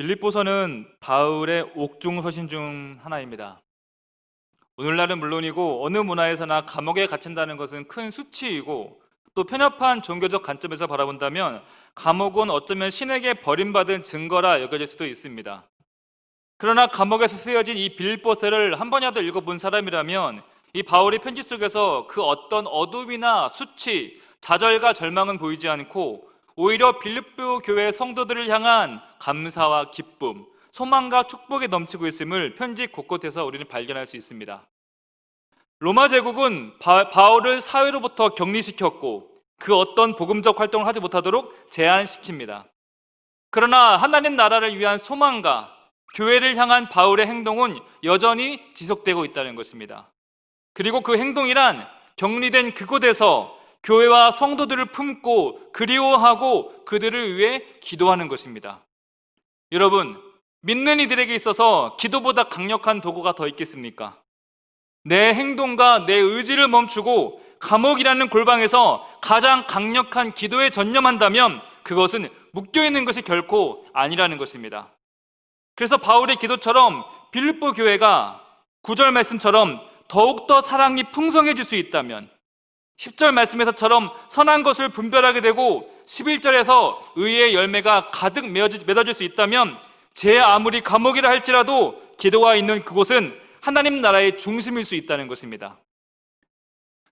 빌립보서는 바울의 옥중 서신 중 하나입니다. 오늘날은 물론이고 어느 문화에서나 감옥에 갇힌다는 것은 큰 수치이고, 또 편협한 종교적 관점에서 바라본다면 감옥은 어쩌면 신에게 버림받은 증거라 여겨질 수도 있습니다. 그러나 감옥에서 쓰여진 이 빌립보서를 한 번이라도 읽어본 사람이라면 이 바울의 편지 속에서 그 어떤 어둠이나 수치, 좌절과 절망은 보이지 않고 오히려 빌립보 교회 성도들을 향한 감사와 기쁨, 소망과 축복이 넘치고 있음을 편지 곳곳에서 우리는 발견할 수 있습니다. 로마 제국은 바울을 사회로부터 격리시켰고 그 어떤 복음적 활동을 하지 못하도록 제한시킵니다. 그러나 하나님 나라를 위한 소망과 교회를 향한 바울의 행동은 여전히 지속되고 있다는 것입니다. 그리고 그 행동이란 격리된 그곳에서 교회와 성도들을 품고 그리워하고 그들을 위해 기도하는 것입니다. 여러분, 믿는 이들에게 있어서 기도보다 강력한 도구가 더 있겠습니까? 내 행동과 내 의지를 멈추고 감옥이라는 골방에서 가장 강력한 기도에 전념한다면 그것은 묶여있는 것이 결코 아니라는 것입니다. 그래서 바울의 기도처럼 빌립보 교회가 9절 말씀처럼 더욱더 사랑이 풍성해질 수 있다면, 10절 말씀에서처럼 선한 것을 분별하게 되고 11절에서 의의 열매가 가득 맺어질 수 있다면, 제 아무리 감옥이라 할지라도 기도가 있는 그곳은 하나님 나라의 중심일 수 있다는 것입니다.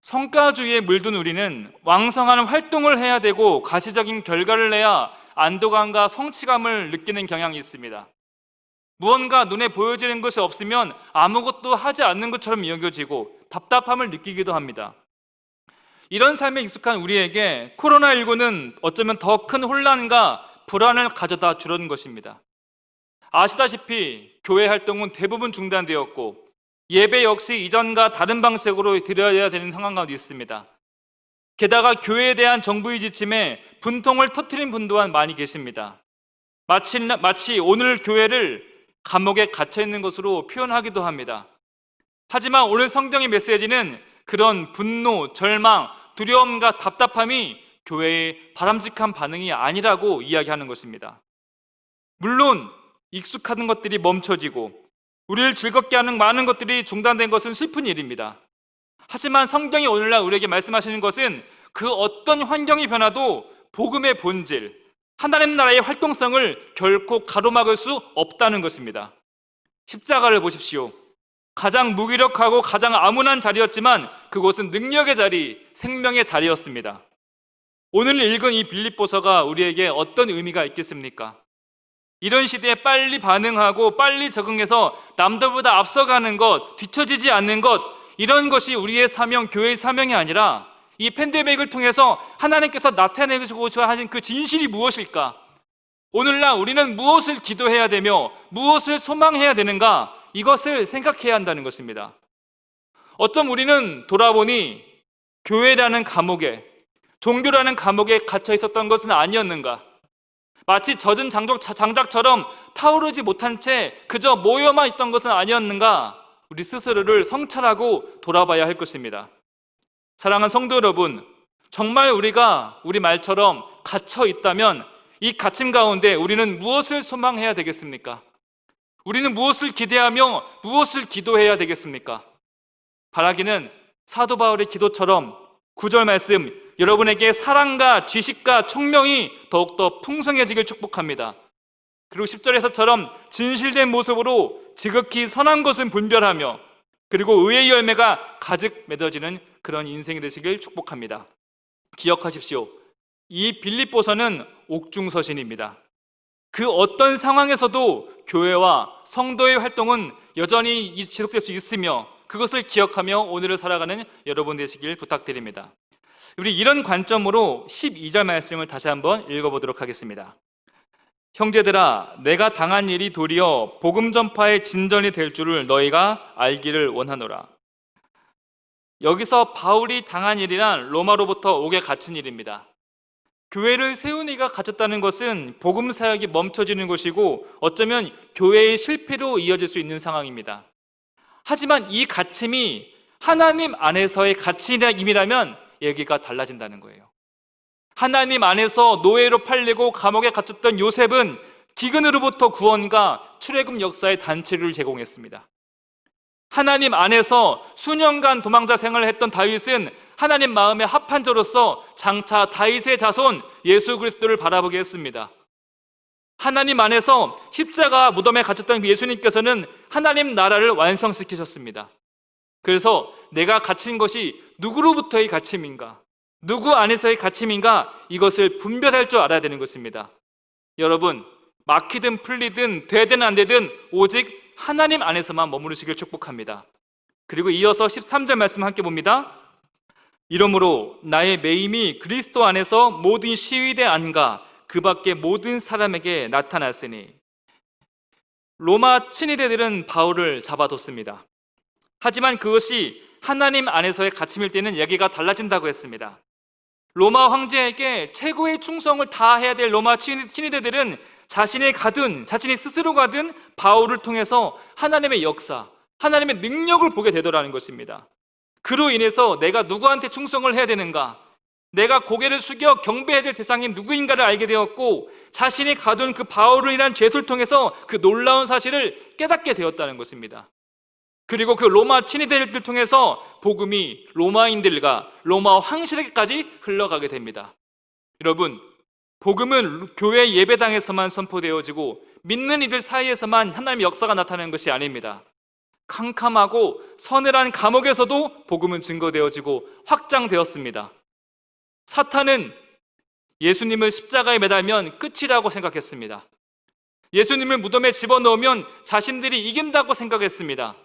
성과주의에 물든 우리는 왕성한 활동을 해야 되고 가시적인 결과를 내야 안도감과 성취감을 느끼는 경향이 있습니다. 무언가 눈에 보여지는 것이 없으면 아무것도 하지 않는 것처럼 여겨지고 답답함을 느끼기도 합니다. 이런 삶에 익숙한 우리에게 코로나19는 어쩌면 더 큰 혼란과 불안을 가져다 주려는 것입니다. 아시다시피 교회 활동은 대부분 중단되었고 예배 역시 이전과 다른 방식으로 드려야 되는 상황 가운데 있습니다. 게다가 교회에 대한 정부의 지침에 분통을 터뜨린 분 또한 많이 계십니다. 마치 오늘 교회를 감옥에 갇혀 있는 것으로 표현하기도 합니다. 하지만 오늘 성경의 메시지는 그런 분노, 절망, 두려움과 답답함이 교회의 바람직한 반응이 아니라고 이야기하는 것입니다. 물론 익숙한 것들이 멈춰지고 우리를 즐겁게 하는 많은 것들이 중단된 것은 슬픈 일입니다. 하지만 성경이 오늘날 우리에게 말씀하시는 것은 그 어떤 환경이 변화도 복음의 본질, 하나님 나라의 활동성을 결코 가로막을 수 없다는 것입니다. 십자가를 보십시오. 가장 무기력하고 가장 암울한 자리였지만 그곳은 능력의 자리, 생명의 자리였습니다. 오늘 읽은 이 빌립보서가 우리에게 어떤 의미가 있겠습니까? 이런 시대에 빨리 반응하고 빨리 적응해서 남들보다 앞서가는 것, 뒤처지지 않는 것, 이런 것이 우리의 사명, 교회의 사명이 아니라 이 팬데믹을 통해서 하나님께서 나타내고자 하신 그 진실이 무엇일까? 오늘날 우리는 무엇을 기도해야 되며 무엇을 소망해야 되는가? 이것을 생각해야 한다는 것입니다. 어쩜 우리는 돌아보니 교회라는 감옥에, 종교라는 감옥에 갇혀 있었던 것은 아니었는가? 마치 젖은 장작처럼 타오르지 못한 채 그저 모여만 있던 것은 아니었는가? 우리 스스로를 성찰하고 돌아봐야 할 것입니다. 사랑하는 성도 여러분, 정말 우리가 우리 말처럼 갇혀 있다면 이 갇힘 가운데 우리는 무엇을 소망해야 되겠습니까? 우리는 무엇을 기대하며 무엇을 기도해야 되겠습니까? 바라기는 사도 바울의 기도처럼 9절 말씀, 여러분에게 사랑과 지식과 총명이 더욱더 풍성해지길 축복합니다. 그리고 10절에서처럼 진실된 모습으로 지극히 선한 것은 분별하며 그리고 의의 열매가 가득 맺어지는 그런 인생이 되시길 축복합니다. 기억하십시오. 이 빌립보서는 옥중서신입니다. 그 어떤 상황에서도 교회와 성도의 활동은 여전히 지속될 수 있으며 그것을 기억하며 오늘을 살아가는 여러분 되시길 부탁드립니다. 우리 이런 관점으로 12절 말씀을 다시 한번 읽어보도록 하겠습니다. 형제들아, 내가 당한 일이 도리어 복음 전파의 진전이 될 줄을 너희가 알기를 원하노라. 여기서 바울이 당한 일이란 로마로부터 옥에 갇힌 일입니다. 교회를 세운 이가 갇혔다는 것은 복음 사역이 멈춰지는 것이고 어쩌면 교회의 실패로 이어질 수 있는 상황입니다. 하지만 이 갇힘이 하나님 안에서의 갇힘이라면 얘기가 달라진다는 거예요. 하나님 안에서 노예로 팔리고 감옥에 갇혔던 요셉은 기근으로부터 구원과 출애굽 역사의 단체를 제공했습니다. 하나님 안에서 수년간 도망자 생활을 했던 다윗은 하나님 마음에 합한 자로서 장차 다윗의 자손 예수 그리스도를 바라보게 했습니다. 하나님 안에서 십자가 무덤에 갇혔던 그 예수님께서는 하나님 나라를 완성시키셨습니다. 그래서 내가 갇힌 것이 누구로부터의 갇힘인가, 누구 안에서의 갇힘인가, 이것을 분별할 줄 알아야 되는 것입니다. 여러분, 막히든 풀리든 되든 안 되든 오직 하나님 안에서만 머무르시길 축복합니다. 그리고 이어서 13절 말씀 함께 봅니다. 이러므로 나의 매임이 그리스도 안에서 모든 시위대 안과 그 밖의 모든 사람에게 나타났으니. 로마 친위대들은 바울을 잡아뒀습니다. 하지만 그것이 하나님 안에서의 갇힘일 때는 얘기가 달라진다고 했습니다. 로마 황제에게 최고의 충성을 다해야 될 로마 친위대들은 자신이 가든 자신이 스스로 가든 바울을 통해서 하나님의 역사, 하나님의 능력을 보게 되더라는 것입니다. 그로 인해서 내가 누구한테 충성을 해야 되는가, 내가 고개를 숙여 경배해야 될 대상이 누구인가를 알게 되었고, 자신이 가둔 그 바울을 인한 죄를 통해서 그 놀라운 사실을 깨닫게 되었다는 것입니다. 그리고 그 로마 친위대를 통해서 복음이 로마인들과 로마 황실에게까지 흘러가게 됩니다. 여러분, 복음은 교회 예배당에서만 선포되어지고 믿는 이들 사이에서만 하나님의 역사가 나타나는 것이 아닙니다. 캄캄하고 서늘한 감옥에서도 복음은 증거되어지고 확장되었습니다. 사탄은 예수님을 십자가에 매달면 끝이라고 생각했습니다. 예수님을 무덤에 집어넣으면 자신들이 이긴다고 생각했습니다.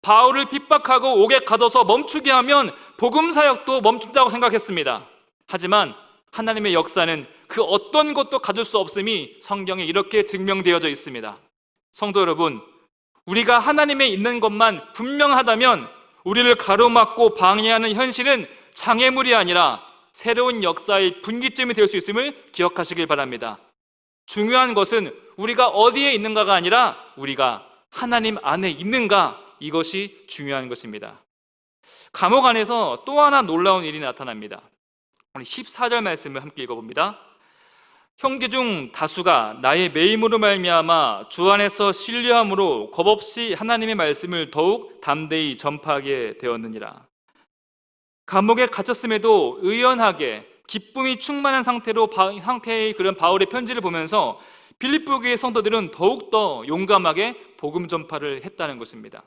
바울을 핍박하고 옥에 가둬서 멈추게 하면 복음 사역도 멈춘다고 생각했습니다. 하지만 하나님의 역사는 그 어떤 것도 가질 수 없음이 성경에 이렇게 증명되어져 있습니다. 성도 여러분, 우리가 하나님에 있는 것만 분명하다면 우리를 가로막고 방해하는 현실은 장애물이 아니라 새로운 역사의 분기점이 될 수 있음을 기억하시길 바랍니다. 중요한 것은 우리가 어디에 있는가가 아니라 우리가 하나님 안에 있는가, 이것이 중요한 것입니다. 감옥 안에서 또 하나 놀라운 일이 나타납니다. 우리 14절 말씀을 함께 읽어봅니다. 형제 중 다수가 나의 매임으로 말미암아 주 안에서 신뢰함으로 겁없이 하나님의 말씀을 더욱 담대히 전파하게 되었느니라. 감옥에 갇혔음에도 의연하게 기쁨이 충만한 상태의 그런 바울의 편지를 보면서 빌립보 교회 성도들은 더욱더 용감하게 복음 전파를 했다는 것입니다.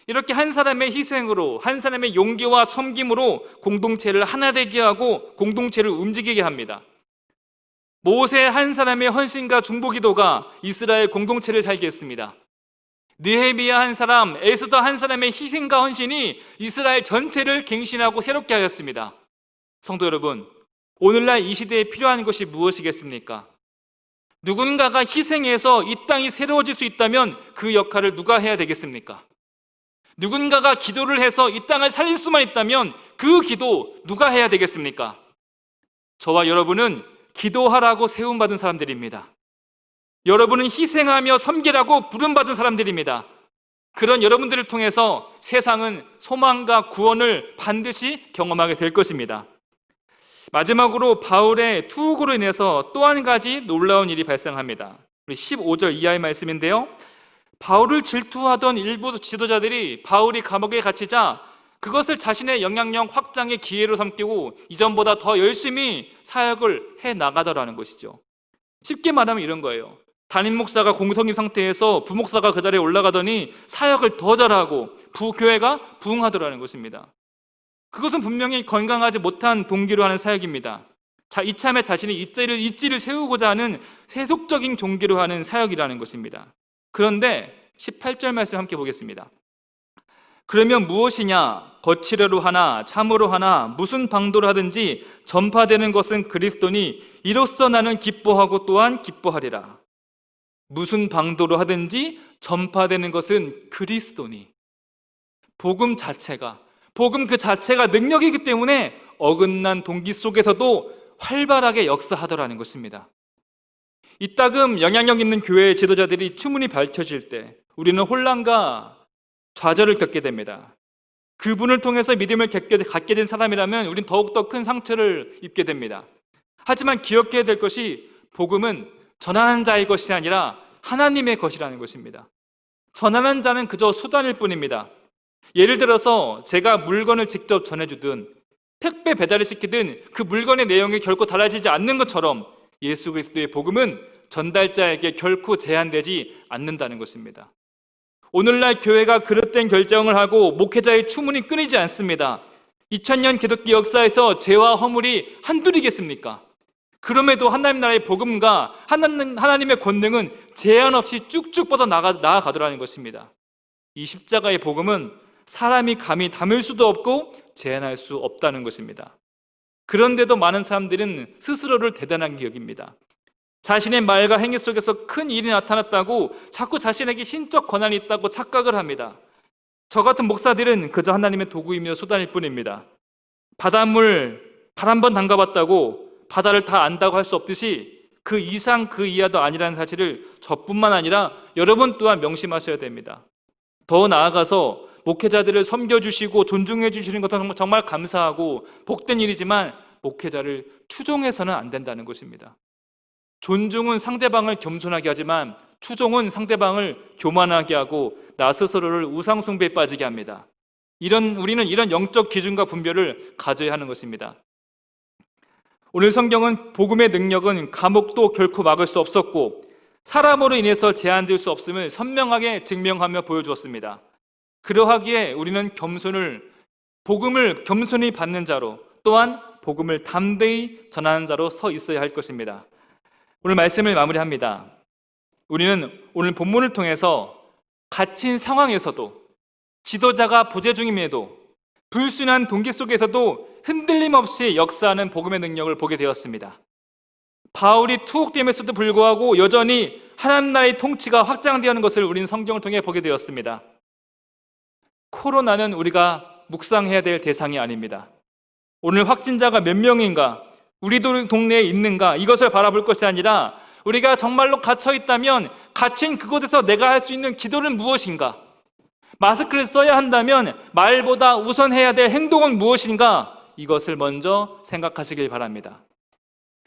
이렇게 한 사람의 희생으로, 한 사람의 용기와 섬김으로 공동체를 하나 되게 하고 공동체를 움직이게 합니다. 모세 한 사람의 헌신과 중보기도가 이스라엘 공동체를 살게 했습니다. 느헤미야 한 사람, 에스더 한 사람의 희생과 헌신이 이스라엘 전체를 갱신하고 새롭게 하였습니다. 성도 여러분, 오늘날 이 시대에 필요한 것이 무엇이겠습니까? 누군가가 희생해서 이 땅이 새로워질 수 있다면 그 역할을 누가 해야 되겠습니까? 누군가가 기도를 해서 이 땅을 살릴 수만 있다면 그 기도 누가 해야 되겠습니까? 저와 여러분은 기도하라고 세움받은 사람들입니다. 여러분은 희생하며 섬기라고 부름받은 사람들입니다. 그런 여러분들을 통해서 세상은 소망과 구원을 반드시 경험하게 될 것입니다. 마지막으로 바울의 투옥으로 인해서 또 한 가지 놀라운 일이 발생합니다. 우리 15절 이하의 말씀인데요, 바울을 질투하던 일부 지도자들이 바울이 감옥에 갇히자 그것을 자신의 영향력 확장의 기회로 삼기고 이전보다 더 열심히 사역을 해나가더라는 것이죠. 쉽게 말하면 이런 거예요. 담임 목사가 공석임 상태에서 부목사가 그 자리에 올라가더니 사역을 더 잘하고 부교회가 부흥하더라는 것입니다. 그것은 분명히 건강하지 못한 동기로 하는 사역입니다. 이참에 자신의 입지를 세우고자 하는 세속적인 종기로 하는 사역이라는 것입니다. 그런데 18절 말씀 함께 보겠습니다. 그러면 무엇이냐? 거칠어로 하나 참으로 하나 무슨 방도로 하든지 전파되는 것은 그리스도니 이로써 나는 기뻐하고 또한 기뻐하리라. 무슨 방도로 하든지 전파되는 것은 그리스도니. 복음 그 자체가 능력이기 때문에 어긋난 동기 속에서도 활발하게 역사하더라는 것입니다. 이따금 영향력 있는 교회의 지도자들이 추문이 밝혀질 때 우리는 혼란과 좌절을 겪게 됩니다. 그분을 통해서 믿음을 갖게 된 사람이라면 우리는 더욱더 큰 상처를 입게 됩니다. 하지만 기억해야 될 것이 복음은 전하는 자의 것이 아니라 하나님의 것이라는 것입니다. 전하는 자는 그저 수단일 뿐입니다. 예를 들어서 제가 물건을 직접 전해주든 택배 배달을 시키든 그 물건의 내용이 결코 달라지지 않는 것처럼 예수 그리스도의 복음은 전달자에게 결코 제한되지 않는다는 것입니다. 오늘날 교회가 그릇된 결정을 하고 목회자의 추문이 끊이지 않습니다. 2000년 기독교 역사에서 죄와 허물이 한둘이겠습니까? 그럼에도 하나님 나라의 복음과 하나님의 권능은 제한 없이 쭉쭉 뻗어 나아가더라는 것입니다. 이 십자가의 복음은 사람이 감히 담을 수도 없고 제한할 수 없다는 것입니다. 그런데도 많은 사람들은 스스로를 대단하게 여깁니다. 자신의 말과 행위 속에서 큰 일이 나타났다고 자꾸 자신에게 신적 권한이 있다고 착각을 합니다. 저 같은 목사들은 그저 하나님의 도구이며 수단일 뿐입니다. 바닷물 발 한 번 담가봤다고 바다를 다 안다고 할 수 없듯이 그 이상 그 이하도 아니라는 사실을 저뿐만 아니라 여러분 또한 명심하셔야 됩니다. 더 나아가서 목회자들을 섬겨주시고 존중해 주시는 것은 정말 감사하고 복된 일이지만 목회자를 추종해서는 안 된다는 것입니다. 존중은 상대방을 겸손하게 하지만 추종은 상대방을 교만하게 하고 나 스스로를 우상 숭배에 빠지게 합니다. 우리는 이런 영적 기준과 분별을 가져야 하는 것입니다. 오늘 성경은 복음의 능력은 감옥도 결코 막을 수 없었고 사람으로 인해서 제한될 수 없음을 선명하게 증명하며 보여주었습니다. 그러하기에 우리는 복음을 겸손히 받는 자로 또한 복음을 담대히 전하는 자로 서 있어야 할 것입니다. 오늘 말씀을 마무리합니다. 우리는 오늘 본문을 통해서 갇힌 상황에서도 지도자가 부재 중임에도 불순한 동기 속에서도 흔들림 없이 역사하는 복음의 능력을 보게 되었습니다. 바울이 투옥됨에서도 불구하고 여전히 하나님 나라의 통치가 확장되는 것을 우리는 성경을 통해 보게 되었습니다. 코로나는 우리가 묵상해야 될 대상이 아닙니다. 오늘 확진자가 몇 명인가, 우리 동네에 있는가 이것을 바라볼 것이 아니라 우리가 정말로 갇혀 있다면 갇힌 그곳에서 내가 할 수 있는 기도는 무엇인가? 마스크를 써야 한다면 말보다 우선해야 될 행동은 무엇인가? 이것을 먼저 생각하시길 바랍니다.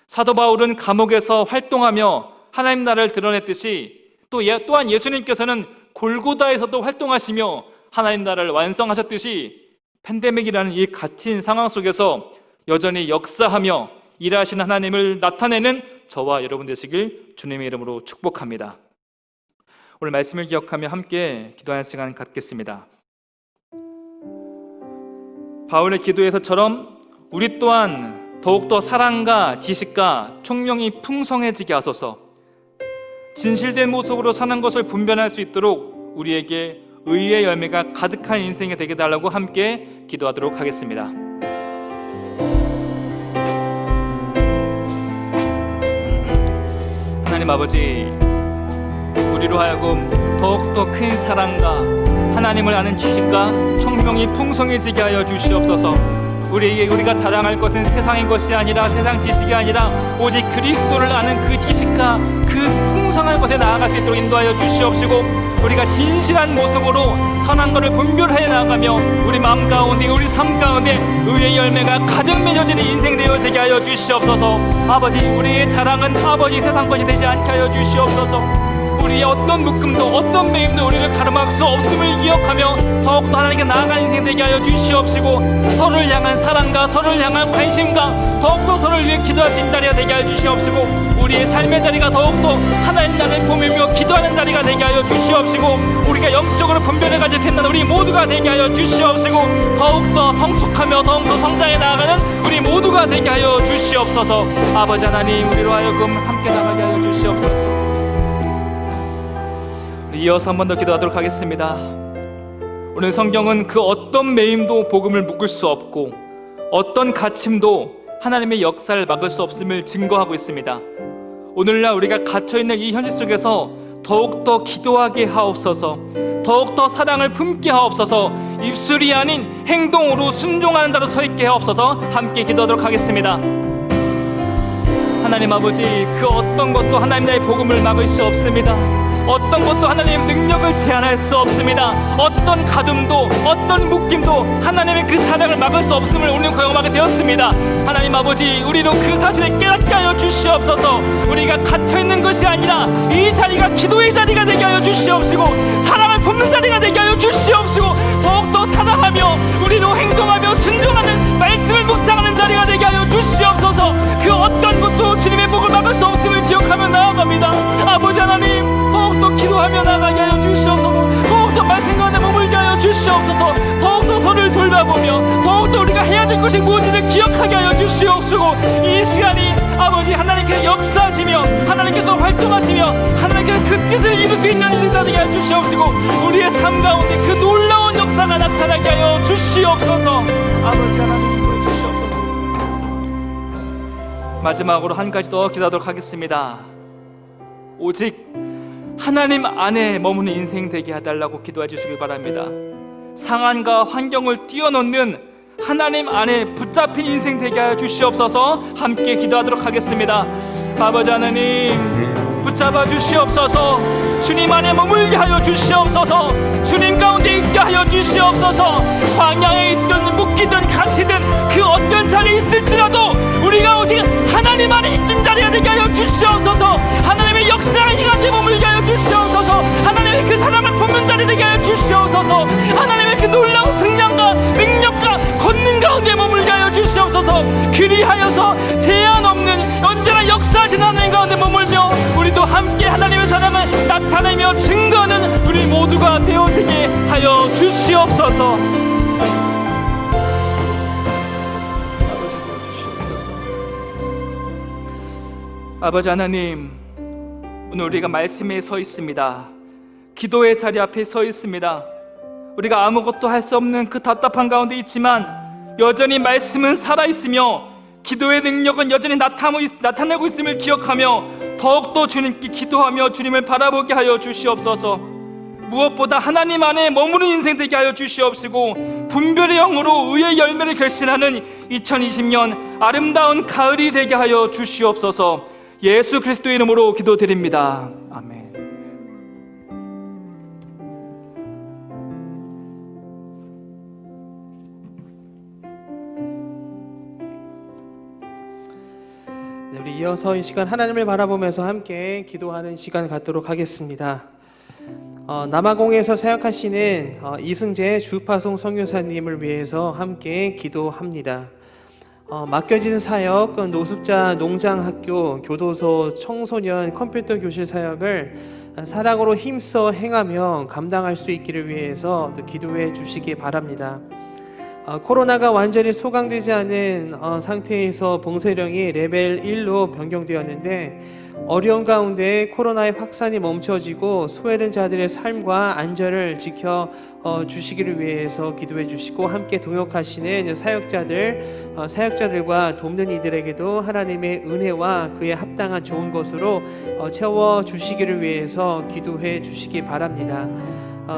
사도 바울은 감옥에서 활동하며 하나님 나라를 드러냈듯이 또한 예수님께서는 골고다에서도 활동하시며 하나님 나라를 완성하셨듯이 팬데믹이라는 이 갇힌 상황 속에서 여전히 역사하며 일하시는 하나님을 나타내는 저와 여러분 되시길 주님의 이름으로 축복합니다. 오늘 말씀을 기억하며 함께 기도하는 시간 갖겠습니다. 바울의 기도에서처럼 우리 또한 더욱더 사랑과 지식과 총명이 풍성해지게 하소서. 진실된 모습으로 사는 것을 분별할 수 있도록 우리에게 의의 열매가 가득한 인생이 되게 달라고 함께 기도하도록 하겠습니다. 하나님 아버지, 우리로 하여금 더욱더 큰 사랑과 하나님을 아는 지식과 총명이 풍성해지게 하여 주시옵소서. 우리가 자랑할 것은 세상의 것이 아니라 세상 지식이 아니라 오직 그리스도를 아는 그 지식과 그 풍성한 것에 나아갈 수 있도록 인도하여 주시옵시고, 우리가 진실한 모습으로 선한 것을 분별해 나가며 우리 마음 가운데 우리 삶 가운데 의의 열매가 가득 맺어지는 인생 되어지게 하여 주시옵소서. 아버지, 우리의 자랑은 아버지 세상 것이 되지 않게 하여 주시옵소서. 우리의 어떤 묶음도 어떤 매임도 우리를 가름할 수 없음을 기억하며 더욱더 하나님께 나아가는 인생 되게 하여 주시옵시고, 서로를 향한 사랑과 서로를 향한 관심과 더욱더 서로를 위해 기도할 수 있는 자리가 되게 하여 주시옵시고, 우리의 삶의 자리가 더욱더 하나님 나라를 보며 기도하는 자리가 되게 하여 주시옵시고, 우리가 영적으로 분별해가지 된다는 우리 모두가 되게 하여 주시옵시고, 더욱더 성숙하며 더욱더 성장해 나아가는 우리 모두가 되게 하여 주시옵소서. 아버지 하나님, 우리로 하여금 함께 나가게 하여 주시옵소서. 이어서 한 번 더 기도하도록 하겠습니다. 오늘 성경은 그 어떤 매임도 복음을 묶을 수 없고 어떤 갇힘도 하나님의 역사를 막을 수 없음을 증거하고 있습니다. 오늘날 우리가 갇혀있는 이 현실 속에서 더욱더 기도하게 하옵소서. 더욱더 사랑을 품게 하옵소서. 입술이 아닌 행동으로 순종하는 자로 서 있게 하옵소서. 함께 기도하도록 하겠습니다. 하나님 아버지, 그 어떤 것도 하나님 나의 복음을 막을 수 없습니다. 어떤 것도 하나님의 능력을 제한할 수 없습니다. 어떤 가둠도 어떤 묶임도 하나님의 그 사랑을 막을 수 없음을 우리는 경험하게 되었습니다. 하나님 아버지, 우리로 그 사실을 깨닫게 하여 주시옵소서. 우리가 갇혀있는 것이 아니라 이 자리가 기도의 자리가 되게 하여 주시옵시고, 사랑을 품는 자리가 되게 하여 주시옵시고, 더욱더 사랑하며 우리로 행동하며 순종하는 말씀을 묵상하는 자리가 되게 하여 주시옵소서. 그 어떤 것도 주님의 복을 막을 수 없음을 기억하며 나아갑니다. 아버지 하나님, 더욱더 기도하며 나가게 하여 주시옵소서. 더욱더 말씀 가운데 머물게 하여 주시옵소서. 더욱더 서로를 돌봐보며 더욱더 우리가 해야 될 것이 무엇인지를 기억하게 하여 주시옵시고, 이 시간이 아버지 하나님께서 역사하시며 하나님께서 활동하시며 하나님께서 그 뜻을 이룰 수 있는 일이 되게 하여 주시옵시고, 우리의 삶 가운데 그 놀라운 역사가 나타나게 하여 주시옵소서. 아버지 하나님, 인도해 주시옵소서. 마지막으로 한 가지 더 기도하도록 하겠습니다. 오직 하나님 안에 머무는 인생 되게 해달라고 기도해 주시길 바랍니다. 상황과 환경을 뛰어넘는 하나님 안에 붙잡힌 인생 되게 하여 주시옵소서. 함께 기도하도록 하겠습니다. 아버지 하나님, 붙잡아 주시옵소서. 주님 안에 머물게 하여 주시옵소서. 주님 가운데 있게 하여 주시옵소서. 광야에 있든 묶이든 갇히든 그 어떤 자리에 있을지라도 우리가 오직 하나님 안에 있는 자리가 되게 하여 주시옵소서. 하나님의 역사가 이 가운데 머물게 하여 주시옵소서. 하나님의 그 사랑을 품는 자리 되게 하여 주시옵소서. 하나님의 그 놀라운 승량과 능력과 권능 가운데 머물게 하여 주시옵소서. 그리하여서 제한 없는 언제나 역사하신 하나님 가운데 머물며 우리도 함께 하나님의 사랑을 나타내며 증거하는 우리 모두가 되어지게 하여 주시옵소서. 아버지 하나님, 오늘 우리가 말씀에 서 있습니다. 기도의 자리 앞에 서 있습니다. 우리가 아무것도 할 수 없는 그 답답한 가운데 있지만 여전히 말씀은 살아있으며 기도의 능력은 여전히 나타내고 있음을 기억하며 더욱더 주님께 기도하며 주님을 바라보게 하여 주시옵소서. 무엇보다 하나님 안에 머무는 인생 되게 하여 주시옵시고, 분별의 영으로 의의 열매를 결실하는 2020년 아름다운 가을이 되게 하여 주시옵소서. 예수 그리스도의 이름으로 기도드립니다. 아멘. 우리 이어서 이 시간 하나님을 바라보면서 함께 기도하는 시간 갖도록 하겠습니다. 남아공에서 사역하시는 이승재 주파송 선교사님을 위해서 함께 기도합니다. 맡겨진 사역, 노숙자 농장학교, 교도소, 청소년 컴퓨터 교실 사역을 사랑으로 힘써 행하며 감당할 수 있기를 위해서 기도해 주시기 바랍니다. 코로나가 완전히 소강되지 않은 상태에서 봉쇄령이 레벨 1로 변경되었는데, 어려운 가운데 코로나의 확산이 멈춰지고 소외된 자들의 삶과 안전을 지켜 주시기를 위해서 기도해 주시고, 함께 동역하시는 사역자들과 돕는 이들에게도 하나님의 은혜와 그에 합당한 좋은 것으로 채워 주시기를 위해서 기도해 주시기 바랍니다.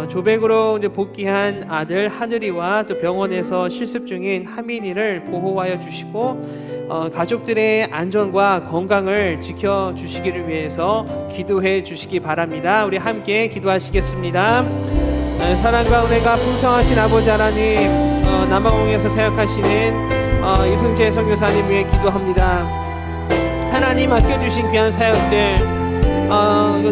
조백으로 복귀한 아들 하늘이와 또 병원에서 실습 중인 하민이를 보호하여 주시고, 가족들의 안전과 건강을 지켜 주시기를 위해서 기도해 주시기 바랍니다. 우리 함께 기도하시겠습니다. 사랑과 은혜가 풍성하신 아버지 하나님, 남아공에서 사역하시는 이승재 선교사님 위해 기도합니다. 하나님 맡겨주신 귀한 사역들,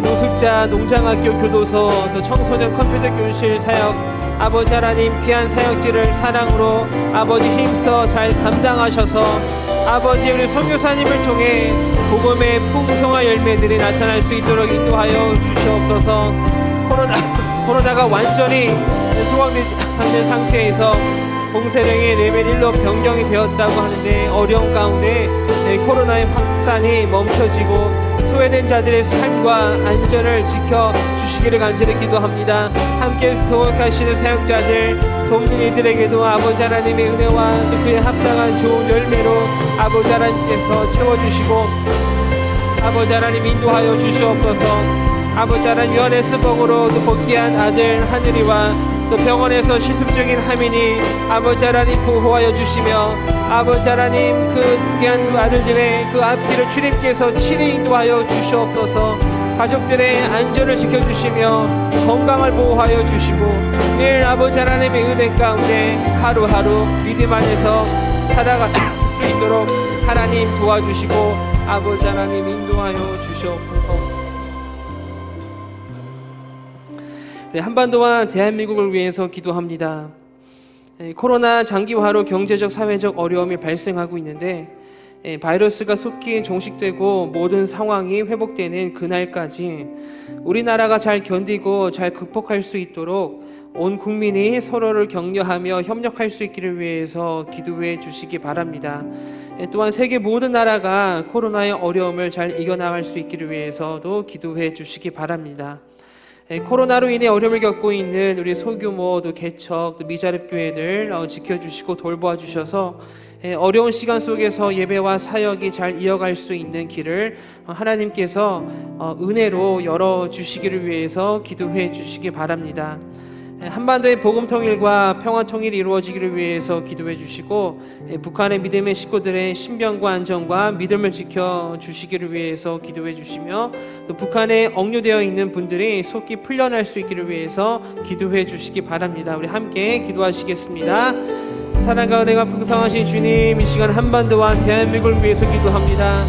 노숙자 농장학교 교도소, 또 청소년 컴퓨터 교실 사역, 아버지 하나님 귀한 사역지를 사랑으로 아버지 힘써 잘 감당하셔서 아버지 우리 선교사님을 통해 복음의 풍성한 열매들이 나타날 수 있도록 인도하여 주시옵소서. 코로나가 완전히 소강되지 않는 상태에서 봉쇄령이 레벨 1로 변경이 되었다고 하는데, 어려운 가운데 코로나의 확산이 멈춰지고 소외된 자들의 삶과 안전을 지켜주시기를 간절히 기도합니다. 함께 동역하시는 사역자들, 돕는 이들에게도 아버지 하나님의 은혜와 그에 합당한 좋은 열매로 아버지 하나님께서 채워주시고, 아버지 하나님 인도하여 주시옵소서. 아버지 하나님 요하네스버그로 복귀한 아들 하늘이와 또 병원에서 시습 중인 하민이 아버지 하나님 보호하여 주시며, 아버지 하나님 그 귀한 두 아들들의 그 앞길을 주님께서 친히 인도하여 주시옵소서. 가족들의 안전을 지켜주시며 건강을 보호하여 주시고 늘 아버지 하나님의 은혜 가운데 하루하루 믿음 안에서 살아갈 수 있도록 하나님 도와주시고 아버지 하나님 인도하여 주시옵소서. 네, 한반도와 대한민국을 위해서 기도합니다. 코로나 장기화로 경제적 사회적 어려움이 발생하고 있는데 바이러스가 속히 종식되고 모든 상황이 회복되는 그날까지 우리나라가 잘 견디고 잘 극복할 수 있도록 온 국민이 서로를 격려하며 협력할 수 있기를 위해서 기도해 주시기 바랍니다. 또한 세계 모든 나라가 코로나의 어려움을 잘 이겨나갈 수 있기를 위해서도 기도해 주시기 바랍니다. 코로나로 인해 어려움을 겪고 있는 우리 소규모 또 개척 또 미자립 교회들 지켜주시고 돌보아 주셔서 어려운 시간 속에서 예배와 사역이 잘 이어갈 수 있는 길을 하나님께서 은혜로 열어주시기를 위해서 기도해 주시기 바랍니다. 한반도의 복음 통일과 평화 통일이 이루어지기를 위해서 기도해 주시고 북한의 믿음의 식구들의 신병과 안전과 믿음을 지켜 주시기를 위해서 기도해 주시며 또 북한에 억류되어 있는 분들이 속히 풀려날 수 있기를 위해서 기도해 주시기 바랍니다. 우리 함께 기도하시겠습니다. 사랑과 은혜가 풍성하신 주님, 이 시간 한반도와 대한민국을 위해서 기도합니다.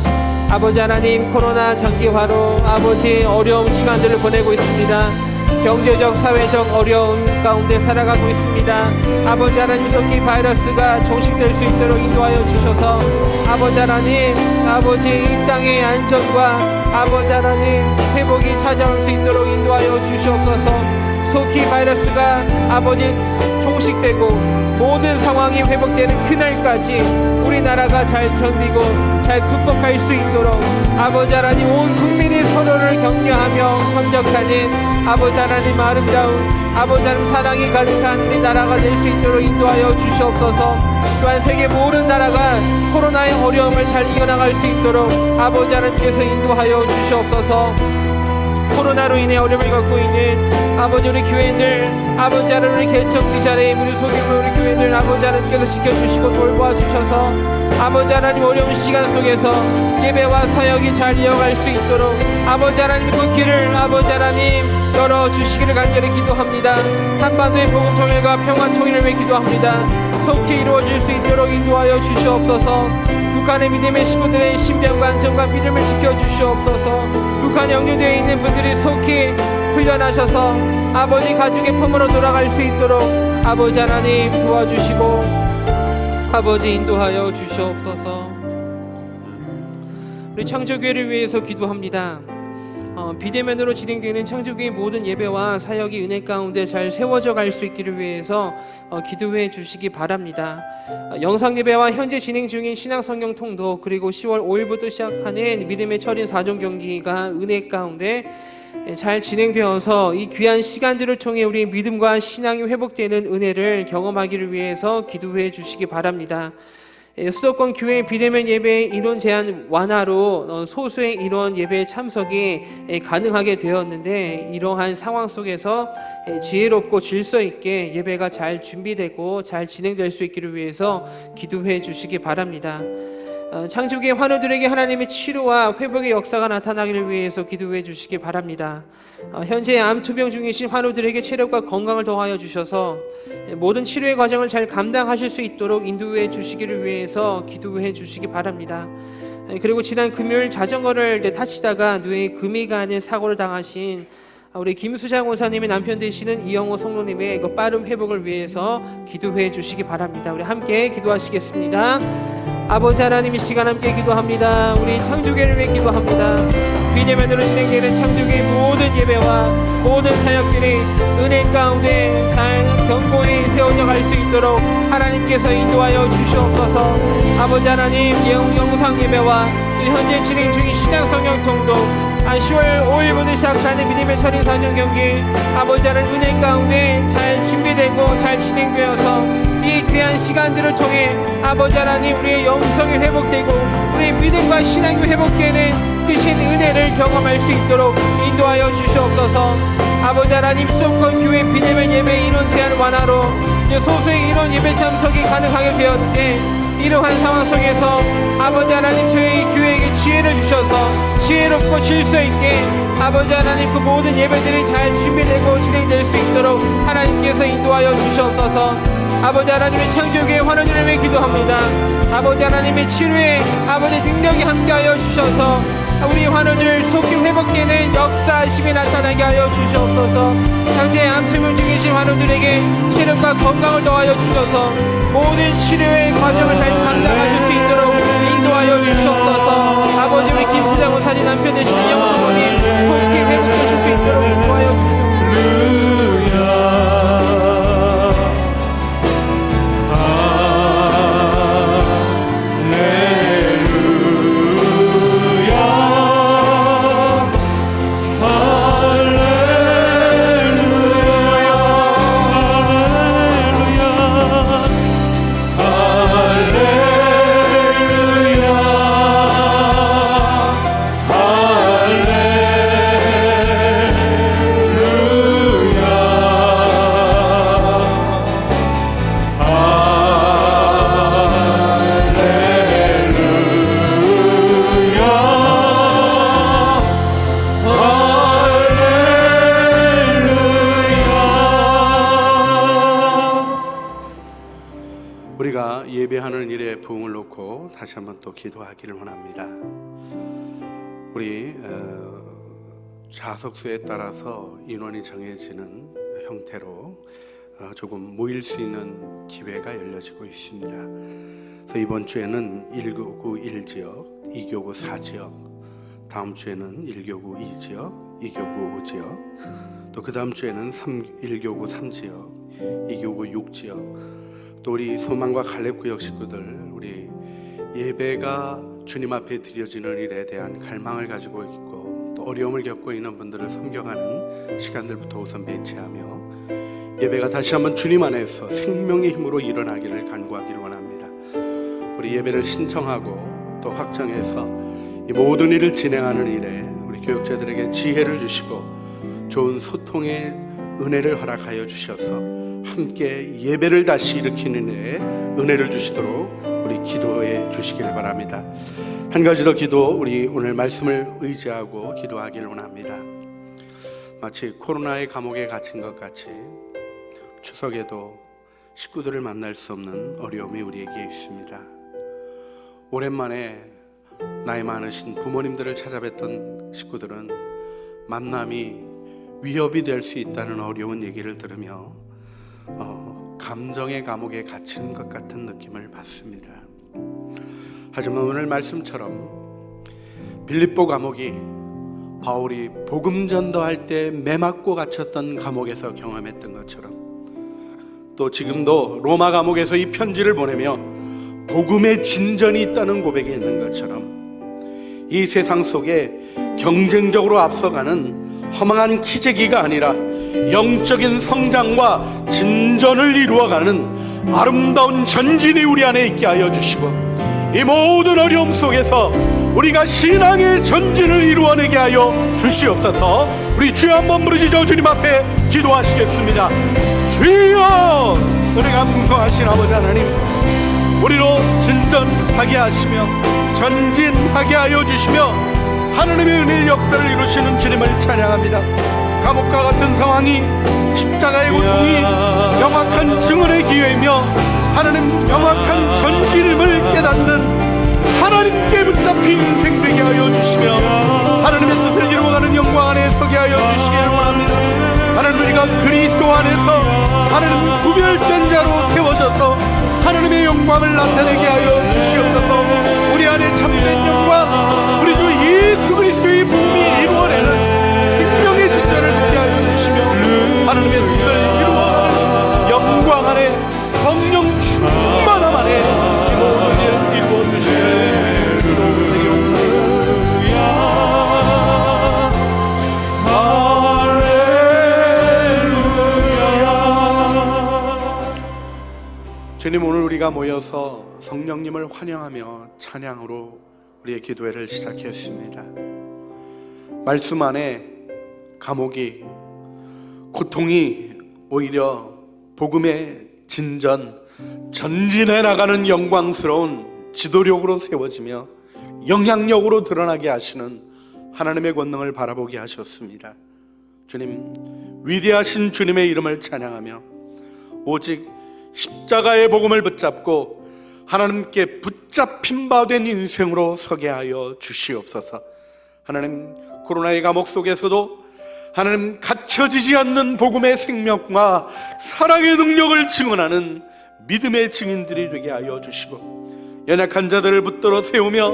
아버지 하나님, 코로나 장기화로 아버지 어려운 시간들을 보내고 있습니다. 경제적, 사회적 어려움 가운데 살아가고 있습니다. 아버지 하나님, 속히 바이러스가 종식될 수 있도록 인도하여 주셔서 아버지 하나님, 아버지 이 땅의 안전과 아버지 하나님 회복이 찾아올 수 있도록 인도하여 주시옵소서. 속히 바이러스가 아버지 종식되고 모든 상황이 회복되는 그날까지 우리나라가 잘 견디고 잘 극복할 수 있도록 아버지 하나님 온 국민이 서로를 격려하며 협력하는 아버지 하나님 아름다운 아버지 하나님 사랑이 가득한 우리나라가 될 수 있도록 인도하여 주시옵소서. 또한 세계 모든 나라가 코로나의 어려움을 잘 이겨나갈 수 있도록 아버지 하나님께서 인도하여 주시옵소서. 코로나로 인해 어려움을 겪고 있는 아버지 우리 교회들, 아버지 하나님 우리 개척 미자리 우리 소규모 우리 교회들 아버지 하나님께서 지켜주시고 돌보아 주셔서 아버지 하나님 어려운 시간 속에서 예배와 사역이 잘 이어갈 수 있도록 아버지 하나님 그 길을 아버지 하나님 열어주시기를 간절히 기도합니다. 한반도의 복음 통일과 평화 통일을 위해 기도합니다. 속히 이루어질 수 있도록 인도하여 주시옵소서. 북한의 믿음의 식구들의 신병과 안전과 믿음을 지켜주시옵소서. 북한에 억류되어 있는 분들이 속히 풀려나셔서 아버지 가족의 품으로 돌아갈 수 있도록 아버지 하나님 도와주시고 아버지 인도하여 주시옵소서. 우리 창조교회를 위해서 기도합니다. 비대면으로 진행되는 창조교회 모든 예배와 사역이 은혜 가운데 잘 세워져 갈 수 있기를 위해서 기도해 주시기 바랍니다. 영상 예배와 현재 진행 중인 신앙성경 통독 그리고 10월 5일부터 시작하는 믿음의 철인 4종 경기가 은혜 가운데 잘 진행되어서 이 귀한 시간들을 통해 우리 믿음과 신앙이 회복되는 은혜를 경험하기를 위해서 기도해 주시기 바랍니다. 수도권 교회 비대면 예배 인원 제한 완화로 소수의 인원 예배에 참석이 가능하게 되었는데 이러한 상황 속에서 지혜롭고 질서 있게 예배가 잘 준비되고 잘 진행될 수 있기를 위해서 기도해 주시기 바랍니다. 창조계의 환우들에게 하나님의 치료와 회복의 역사가 나타나기를 위해서 기도해 주시기 바랍니다. 현재 암 투병 중이신 환우들에게 체력과 건강을 더하여 주셔서 모든 치료의 과정을 잘 감당하실 수 있도록 인도해 주시기를 위해서 기도해 주시기 바랍니다. 그리고 지난 금요일 자전거를 타시다가 뇌에 금이 가는 사고를 당하신 우리 김수장 원사님의 남편 되시는 이영호 성도님의 그 빠른 회복을 위해서 기도해 주시기 바랍니다. 우리 함께 기도하시겠습니다. 아버지 하나님, 이 시간 함께 기도합니다. 우리 창조교회를 위해 기도합니다. 비대면으로 진행되는 창조교회 모든 예배와 모든 사역들이 은혜 가운데 잘 견고히 세워져 갈 수 있도록 하나님께서 인도하여 주시옵소서. 아버지 하나님, 영상 예배와 현재 진행 중인 신앙성경 통독 10월 5일부터 시작하는 믿음의 철인 4종 경기 아버지 하나님 은혜 가운데 잘 준비되고 잘 진행되어서 이 귀한 시간들을 통해 아버지 하나님 우리의 영성이 회복되고 우리의 믿음과 신앙이 회복되는 크신 은혜를 경험할 수 있도록 인도하여 주시옵소서. 아버지 하나님 수도권 교회 비대면 예배 인원 제한 완화로 소수의 인원 예배 참석이 가능하게 되었는데 이러한 상황 속에서 아버지 하나님 저희 교회에게 지혜를 주셔서 지혜롭고 질서 있게 아버지 하나님 그 모든 예배들이 잘 준비되고 진행될 수 있도록 하나님께서 인도하여 주시옵소서. 아버지 하나님의 창조교회 환원을 위해 기도합니다. 아버지 하나님의 치료에 아버지 능력이 함께하여 주셔서 우리 환원을 속히 회복되는 역사하심이 나타나게 하여 주시옵소서. 현재 암투병 중이신 환원들에게 체력과 건강을 더하여 주셔서 모든 치료의 과정을 잘 감당하실 수 있도록 인도하여 주시옵소서. 아버지 우리 김수장 목사님 남편 되시는 영수님 속히 회복되실 수 있도록 인도하여 주시옵소서. 우리가 예배하는 일에 부흥을 놓고 다시 한번 또 기도하기를 원합니다. 우리 좌석수에 따라서 인원이 정해지는 형태로 조금 모일 수 있는 기회가 열려지고 있습니다. 그래서 이번 주에는 1교구 1지역, 2교구 4지역, 다음 주에는 1교구 2지역, 2교구 5지역, 또 그 다음 주에는 1교구 3지역, 2교구 6지역, 또 우리 소망과 갈렙구역 식구들, 우리 예배가 주님 앞에 드려지는 일에 대한 갈망을 가지고 있고 또 어려움을 겪고 있는 분들을 섬겨가는 시간들부터 우선 배치하며 예배가 다시 한번 주님 안에서 생명의 힘으로 일어나기를 간구하기를 원합니다. 우리 예배를 신청하고 또 확정해서 이 모든 일을 진행하는 일에 우리 교육자들에게 지혜를 주시고 좋은 소통의 은혜를 허락하여 주셔서 함께 예배를 다시 일으키는 일에 은혜를 주시도록 우리 기도해 주시길 바랍니다. 한 가지 더 기도, 우리 오늘 말씀을 의지하고 기도하기를 원합니다. 마치 코로나의 감옥에 갇힌 것 같이 추석에도 식구들을 만날 수 없는 어려움이 우리에게 있습니다. 오랜만에 나이 많으신 부모님들을 찾아뵀던 식구들은 만남이 위협이 될 수 있다는 어려운 얘기를 들으며 감정의 감옥에 갇힌 것 같은 느낌을 받습니다. 하지만 오늘 말씀처럼 빌립보 감옥이 바울이 복음 전도할 때 매맞고 갇혔던 감옥에서 경험했던 것처럼 또 지금도 로마 감옥에서 이 편지를 보내며 복음의 진전이 있다는 고백이 있는 것처럼 이 세상 속에 경쟁적으로 앞서가는 허망한 기재기가 아니라 영적인 성장과 진전을 이루어가는 아름다운 전진이 우리 안에 있게 하여 주시고 이 모든 어려움 속에서 우리가 신앙의 전진을 이루어내게 하여 주시옵소서. 우리 주여 한번 부르짖어 주님 앞에 기도하시겠습니다. 주여, 은혜가 풍성하신 아버지 하나님, 우리로 진전하게 하시며 전진하게 하여 주시며 하나님의 은혜의 역사를 이루시는 주님을 찬양합니다. 감옥과 같은 상황이 십자가의 고통이 명확한 증언의 기회이며 하나님 명확한 전진임을 깨닫는 하나님께 붙잡힌 인생 되게 하여 주시며 하나님의 뜻을 이루어가는 영광 안에 서게 하여 주시기를 원합니다. 하나님, 우리가 그리스도 안에서 하나님 구별된 자로 세워져서 하나님의 영광을 나타내게 하여 주시옵소서. 우리 안에 참된 영광, 우리 주 예수 그리스도의 부흥이 이루어내는 생명의 진전을 보게 하여 주시며 하나님의 뜻을 이루어가는 영광 안에 성령 충만함 안에 이 모든 일을 이루어 주시옵소서. 주님, 오늘 우리가 모여서 성령님을 환영하며 찬양으로 우리의 기도회를 시작했습니다. 말씀 안에 감옥이, 고통이 오히려 복음의 진전, 전진해 나가는 영광스러운 지도력으로 세워지며 영향력으로 드러나게 하시는 하나님의 권능을 바라보게 하셨습니다. 주님, 위대하신 주님의 이름을 찬양하며 오직 십자가의 복음을 붙잡고 하나님께 붙잡힌 바 된 인생으로 서게 하여 주시옵소서. 하나님, 코로나의 감옥 속에서도 하나님 갇혀지지 않는 복음의 생명과 사랑의 능력을 증언하는 믿음의 증인들이 되게 하여 주시고, 연약한 자들을 붙들어 세우며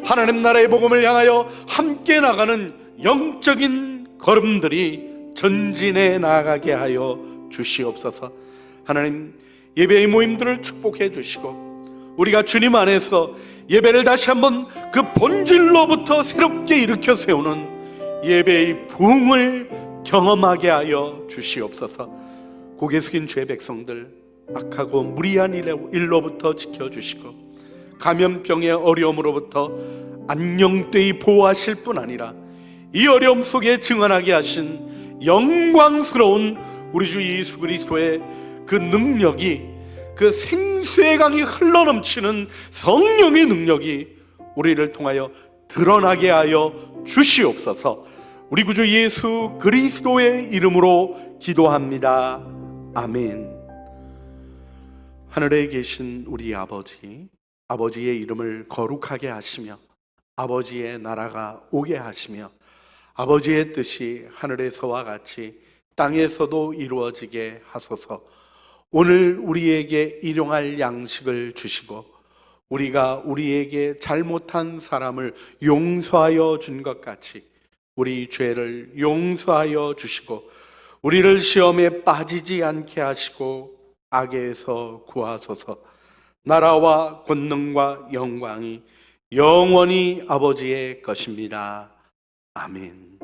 하나님 나라의 복음을 향하여 함께 나가는 영적인 걸음들이 전진해 나가게 하여 주시옵소서. 하나님, 예배의 모임들을 축복해 주시고 우리가 주님 안에서 예배를 다시 한번 그 본질로부터 새롭게 일으켜 세우는 예배의 부흥을 경험하게 하여 주시옵소서. 고개 숙인 주의 백성들 악하고 무리한 일로부터 지켜주시고 감염병의 어려움으로부터 안녕되이 보호하실 뿐 아니라 이 어려움 속에 증언하게 하신 영광스러운 우리 주 예수 그리스도의 그 능력이, 그 생수의 강이 흘러넘치는 성령의 능력이 우리를 통하여 드러나게 하여 주시옵소서. 우리 구주 예수 그리스도의 이름으로 기도합니다. 아멘. 하늘에 계신 우리 아버지, 아버지의 이름을 거룩하게 하시며 아버지의 나라가 오게 하시며 아버지의 뜻이 하늘에서와 같이 땅에서도 이루어지게 하소서. 오늘 우리에게 일용할 양식을 주시고 우리가 우리에게 잘못한 사람을 용서하여 준 것 같이 우리 죄를 용서하여 주시고 우리를 시험에 빠지지 않게 하시고 악에서 구하소서. 나라와 권능과 영광이 영원히 아버지의 것입니다. 아멘.